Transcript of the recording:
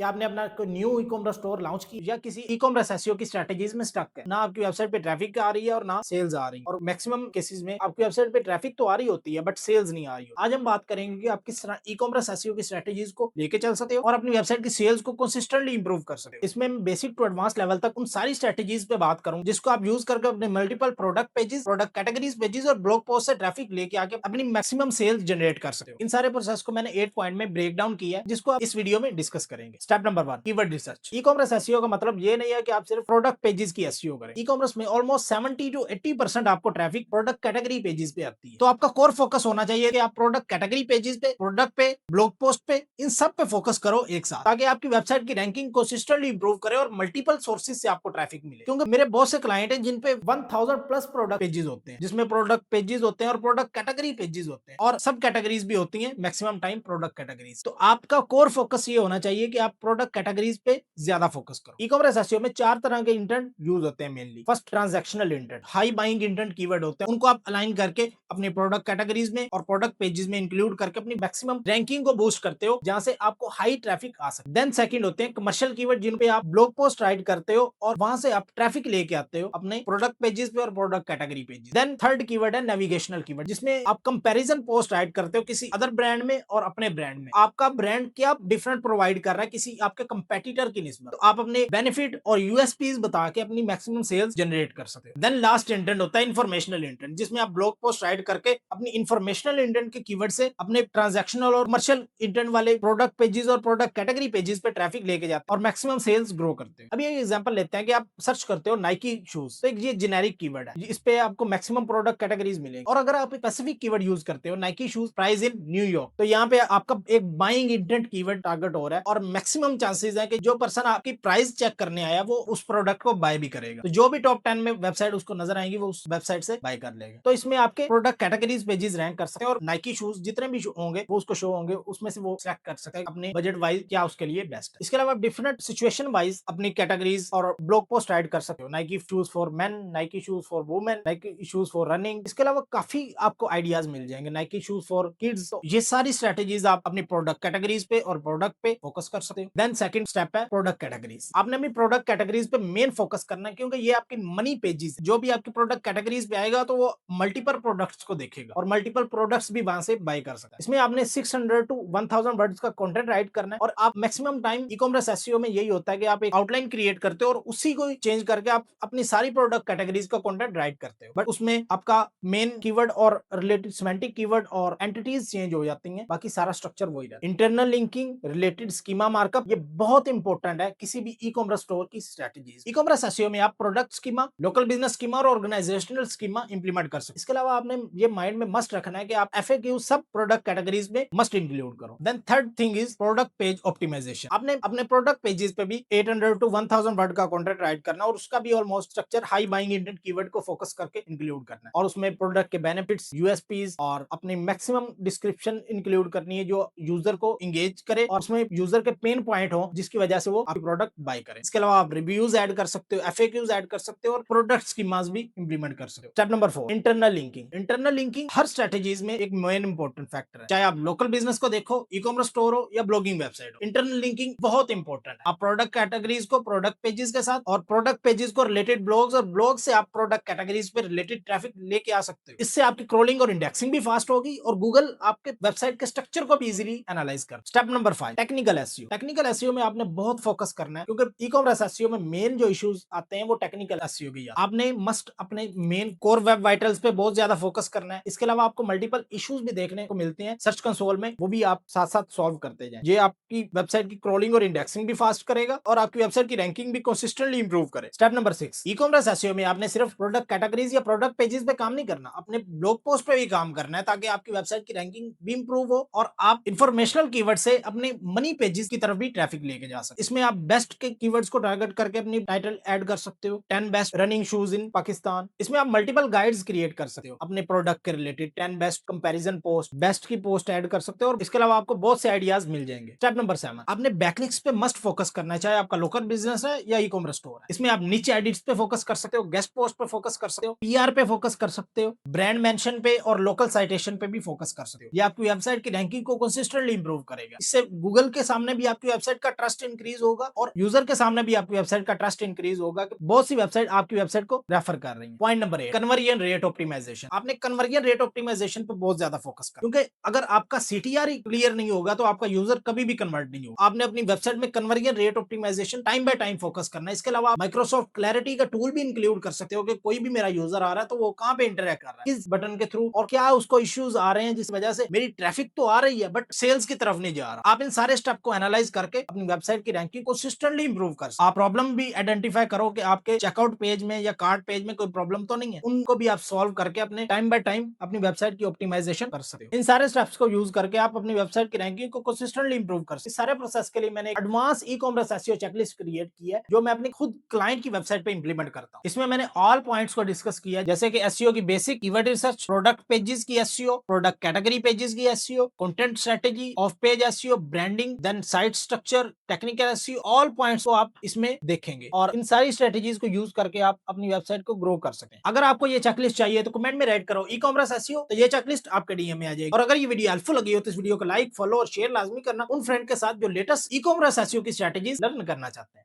कि आपने अपना कोई new e commerce store launch की या किसी ई कॉमर्स एसईओ की स्ट्रेटजीज में स्टक है, ना आपकी वेबसाइट पे ट्रैफिक आ रही है और ना सेल्स आ रही है, और मैक्सिमम केसेस में आपकी वेबसाइट पे ट्रैफिक तो आ रही होती है बट सेल्स नहीं आ रही होती। आज हम बात करेंगे कि आप किस तरह ई कॉमर्स एसईओ की स्ट्रेटजीज को लेके चल सकते हो और अपनी वेबसाइट की सेल्स को कंसिस्टेंटली इंप्रूव कर सकते हो। इसमें मैं बेसिक टू एडवांस लेवल तक उन सारी स्ट्रेटजीज पे बात करूं जिसको आप यूज करके अपने multiple product pages, product categories pages और ब्लॉग पोस्ट से ट्रैफिक लेके आके अपनी मैक्सिमम सेल्स जनरेट कर सकते हो। इन सारे प्रोसेस को मैंने 8 पॉइंट में ब्रेक डाउन किया है जिसको आप इस वीडियो में डिस्कस करेंगे। Step number 1, keyword research. E commerce SEO का मतलब ये नहीं है कि आप सिर्फ प्रोडक्ट पेजेस की एसईओ करें। ई कॉमर्स में ऑलमोस्ट 70 to 80% आपको ट्रैफिक प्रोडक्ट कैटेगरी पेजेस पे आती है, तो आपका कोर फोकस होना चाहिए कि आप प्रोडक्ट कैटेगरी पेजेस पे, प्रोडक्ट पे, ब्लॉग पोस्ट पे, इन सब पे फोकस करो एक साथ, ताकि आपकी वेबसाइट की रैंकिंग कंसिस्टेंटली इंप्रूव करे और मल्टीपल सोर्सेज से आपको ट्रैफिक मिले। क्योंकि मेरे बहुत से क्लाइंट हैं जिन पे 1000 प्लस प्रोडक्ट पेजेस होते हैं, जिसमें प्रोडक्ट पेजेस होते हैं और प्रोडक्ट कैटेगरी पेजेस होते हैं और सब कैटेगरीज भी होती हैं, मैक्सिमम टाइम प्रोडक्ट कैटेगरीज। तो आपका कोर फोकस ये होना चाहिए कि आप प्रोडक्ट कैटेगरीज पे ज्यादा फोकस करो। ई कॉमर्स एसईओ में 4 तरह के इंटेंट यूज होते हैं mainly. First, transactional intent, high buying intent keyword होते हैं, उनको आप अलाइन करके अपने प्रोडक्ट कैटेगरीज में और प्रोडक्ट पेजेस में इंक्लूड करके अपनी मैक्सिमम रैंकिंग को बूस्ट करते हो, जहां से आपको हाई ट्रैफिक आ सके। देन सेकंड होते हैं कमर्शियल कीवर्ड, जिन पे आप ब्लॉग पोस्ट राइट करते हो और वहां से आप ट्रैफिक लेके आते हो अपने प्रोडक्ट पेजेस पे और product category pages. Then third keyword है नेविगेशनल कीवर्ड, जिसमें आप कंपैरिजन पोस्ट राइट करते हो किसी अदर ब्रांड में और अपने ब्रांड में। आपका ब्रांड क्या डिफरेंट प्रोवाइड कर रहा है किसी आपके कंपेटिटर की निस्बत, तो आप अपने बेनिफिट और यूएसपीज बता के अपनी मैक्सिमम सेल्स जनरेट कर सकते हो। देन लास्ट इंटेंट होता है इन्फॉर्मेशनल इंटेंट, जिसमें आप ब्लॉग पोस्ट राइट करके अपनी इन्फॉर्मेशनल इंटेंट के कीवर्ड से अपने ट्रांजैक्शनल और कमर्शियल इंटेंट वाले प्रोडक्ट पेजेस और प्रोडक्ट कैटेगरी पेजेस पे ट्रैफिक लेके जाते हैं और मैक्सिमम सेल्स ग्रो करते हैं। अभी एक एग्जांपल लेते हैं कि आप सर्च करते हो नाइकी शूज, तो ये जेनेरिक कीवर्ड है, इस पे आपको मैक्सिमम प्रोडक्ट कैटेगरीज मिलेंगे। और अगर आप स्पेसिफिक कीवर्ड यूज करते हो Nike shoes price in New York, तो यहाँ पे आपका एक बाइंग इंटेंट कीवर्ड टारगेट हो रहा है और मैक्सिमम चांसेस है कि जो पर्सन आपकी प्राइस चेक करने आया वो उस प्रोडक्ट को बाय भी करेगा। तो जो भी टॉप 10 में वेबसाइट उसको नजर आएंगी वो उस वेबसाइट से बाय कर लेगा। तो इसमें आपके प्रोडक्ट कैटेगरीज पेजेस रैंक कर सकते हैं और नाइकी शूज जितने भी होंगे वो उसको शो होंगे, उसमें से वो सिलेक्ट कर सकते हैं अपने बजट वाइज क्या उसके लिए बेस्ट है। इसके अलावा डिफरेंट सिचुएशन वाइज अपनी कैटेगरीज और ब्लॉग पोस्ट राइट कर सकते हो। Nike shoes for main, Nike shoes for women, Nike shoes for running. इसके अलावा काफी आपको आइडियाज मिल जाएंगे, नाइकी शूज फॉर किड्स। तो ये सारी स्ट्रेटेजीज आप अपनी प्रोडक्ट कैटेगरीज पे और प्रोडक्ट पे फोकस कर सकते हो। देन सेकंड स्टेप है प्रोडक्ट कैटेगरीज। आपने अपनी प्रोडक्ट कैटेगरीज पे मेन फोकस करना है, क्योंकि ये आपकी मनी पेजेस जो भी आपकी प्रोडक्ट कैटेगरीज पे आएगा तो वो मल्टीपल प्रोडक्ट्स को देखेगा और मल्टीपल प्रोडक्ट्स भी वहां से बाय कर सकता है। इसमें आपने 600 to 1000 वर्ड्स का कंटेंट राइट करना है और आप maximum time e commerce SEO में यही होता है कि आप एक आउटलाइन क्रिएट करते हो और उसी को चेंज करके आप अपनी सारी प्रोडक्ट कैटेगरीज का कंटेंट राइट करते हो, बट उसमें आपका मेन कीवर्ड और रिलेटेड सिमेंटिक कीवर्ड और एंटिटीज चेंज हो जाती हैं, बाकी सारा स्ट्रक्चर वही रहता है। Internal linking, related schema markup, ये बहुत इंपॉर्टेंट है किसी भी ई कॉमर्स स्टोर की स्ट्रेटजीज। ई कॉमर्स एसईओ में आप product schema, local business schema और ऑर्गेनाइजेशनल स्कीमा इंप्लीमेंट कर सकते हैं। इसके अलावा आपने ये माइंड में मस्ट रखना है कि आप एफएक्यू सब प्रोडक्ट कैटेगरीज में मस्ट इंक्लूड करो। Then third thing is product page optimisation. आपने अपने प्रोडक्ट पेजेस पे भी 800 to 1000 वर्ड का कंटेंट राइट करना और उसका भी almost structure high buying intent keyword को फोकस करके इंक्लूड करना है और उसमें प्रोडक्ट के बेनिफिट्स, यूएसपीज और अपनी मैक्सिमम डिस्क्रिप्शन इंक्लूड करनी है जो यूजर को एंगेज करे और उसमें यूजर के पेन पॉइंट हो जिसकी वजह से वो आपकी प्रोडक्ट बाय करे। इसके अलावा आप रिव्यूज ऐड कर सकते हो, एफएक्यूज ऐड कर सकते हो और प्रोडक्ट स्कीमास भी इंप्लीमेंट कर सकते हो। Step number 4, internal linking. Internal linking हर स्ट्रेटजीज में एक मेन इंपॉर्टेंट फैक्टर है, चाहे आप लोकल बिजनेस को देखो, ई कॉमर्स स्टोर हो या ब्लॉगिंग वेबसाइट हो। इंटरनल लिंकिंग बहुत इंपॉर्टेंट है। आप प्रोडक्ट कैटेगरीज को प्रोडक्ट पेजेस के साथ और प्रोडक्ट पेजेस को रिलेटेड ब्लॉग्स और ब्लॉग से आप प्रोडक्ट कैटेगरीज पे रिलेटेड ट्रैफिक लेके आ सकते हो। इससे आपकी क्रोलिंग और इंडेक्सिंग भी फास्ट होगी और गूगल आपके वेबसाइट के स्ट्रक्चर को भी इजीली एनालाइज कर। Step number 5, technical SEO. Technical SEO में आपने बहुत फोकस करना है, क्योंकि ई कॉमर्स एसईओ में मेन जो इश्यूज आते हैं वो टेक्निकल एसईओ की। आपने मस्ट अपने मेन कोर वेब वाइटल्स पे बहुत ज्यादा फोकस करना है। इसके अलावा आपको मल्टीपल इश्यूज भी देखने को मिलते हैं सर्च कंसोल में, वो भी आप साथ साथ सॉल्व करते जाएं। ये आपकी वेबसाइट की क्रोलिंग और इंडेक्सिंग भी फास्ट करेगा और आपकी वेबसाइट की रैंकिंग भी कंसिस्टेंटली इंप्रूव करे। Step number 6, e commerce SEO में आपने सिर्फ प्रोडक्ट कैटेगरीज या प्रोडक्ट पेजेस पे काम नहीं करना, अपने ब्लॉग पोस्ट पे भी काम करना है, ताकि आपकी वेबसाइट की रैंकिंग भी इंप्रूव हो और आप इंफॉर्मेशनल कीवर्ड से अपने मनी पेजेस की तरफ भी ट्रैफिक लेके जा सकते। इसमें आप बेस्ट के कीवर्ड्स को टारगेट करके अपनी टाइटल ऐड कर सकते हो। 10 best running shoes in Pakistan, इसमें आप मल्टीपल गाइड्स क्रिएट कर सकते हो अपने प्रोडक्ट के related. 10 best comparison post, best की पोस्ट ऐड कर सकते हो और इसके अलावा आपको बहुत से आइडियाज मिल जाएंगे। स्टेप नंबर 7, आपने बैकलिंक्स पे मस्ट फोकस करना है, चाहे आपका लोकल बिजनेस है या ई कॉमर्स स्टोर है। इसमें आप नीचे एडिट्स पे फोकस कर सकते हो, गेस्ट पोस्ट पे फोकस कर सकते हो, पीआर पे फोकस कर सकते हो, ब्रांड मेंशन पे और लोकल साइटेशन पे भी फोकस कर सकते हो। ये आपकी वेबसाइट की रैंकिंग को कंसिस्टेंटली इंप्रूव करेगा। इससे गूगल के सामने भी आपकी आपकी वेबसाइट का ट्रस्ट इंक्रीज होगा और यूजर के सामने भी आपकी वेबसाइट का ट्रस्ट इंक्रीज होगा कि बहुत सी वेबसाइट आपकी वेबसाइट को रेफर कर रही है। Point number 8, conversion rate optimisation. आपने कन्वर्जन रेट ऑप्टिमाइजेशन पे बहुत ज्यादा फोकस कर, क्योंकि अगर आपका सीटीआर ही क्लियर नहीं होगा तो आपका यूजर कभी भी कन्वर्ट नहीं होगा। आपने अपनी वेबसाइट में conversion rate optimisation time by time focus करना है। इसके अलावा माइक्रोसॉफ्ट क्लैरिटी का टूल भी इंक्लूड कर सकते हो कि कोई भी मेरा यूजर आ रहा है तो वो कहां पे इंटरेक्ट कर रहा है, किस बटन के थ्रू, और क्या उसको इश्यूज आ रहे हैं जिस वजह से मेरी ट्रैफिक तो आ रही है बट सेल्स की तरफ नहीं जा रहा। आप इन सारे स्टेप को एनालाइज करके अपनी वेबसाइट की रैंकिंग कंसिस्टेंटली इंप्रूव कर सकते। आप प्रॉब्लम भी आइडेंटिफाई करो कि आपके चेकआउट पेज में या कार्ट पेज में कोई प्रॉब्लम तो नहीं है, उनको भी आप सॉल्व करके अपने टाइम बाय टाइम अपनी वेबसाइट की ऑप्टिमाइजेशन कर सकते हो। इन सारे स्टेप्स को यूज करके आप अपनी वेबसाइट की रैंकिंग को कंसिस्टेंटली इंप्रूव कर सकते हो। इस सारे प्रोसेस के लिए मैंने advance e commerce SEO checklist create की है जो मैं अपनी खुद क्लाइंट की वेबसाइट पे इंप्लीमेंट करता हूं। इसमें मैंने ऑल पॉइंट्स को डिस्कस किया, जैसे कि एसईओ की basic, keyword research, product pages की एसईओ, प्रोडक्ट कैटेगरी पेजेस की SEO, content strategy, off page SEO, branding, then site structure, technical SEO. All points को आप इसमें देखेंगे और इन सारी स्ट्रेटजीज को यूज करके आप अपनी वेबसाइट को ग्रो कर सकते हैं। अगर आपको ये चेकलिस्ट चाहिए तो कमेंट में राइट करो ई कॉमर्स एसईओ, तो ये चेकलिस्ट आपके डीएम में आ जाएगी। और अगर ये वीडियो हेल्पफुल लगी हो तो इस वीडियो को लाइक, फॉलो और शेयर लाजमी करना उन फ्रेंड के साथ जो लेटेस्ट ई कॉमर्स एसईओ की स्ट्रेटजीज लर्न करना चाहते हैं।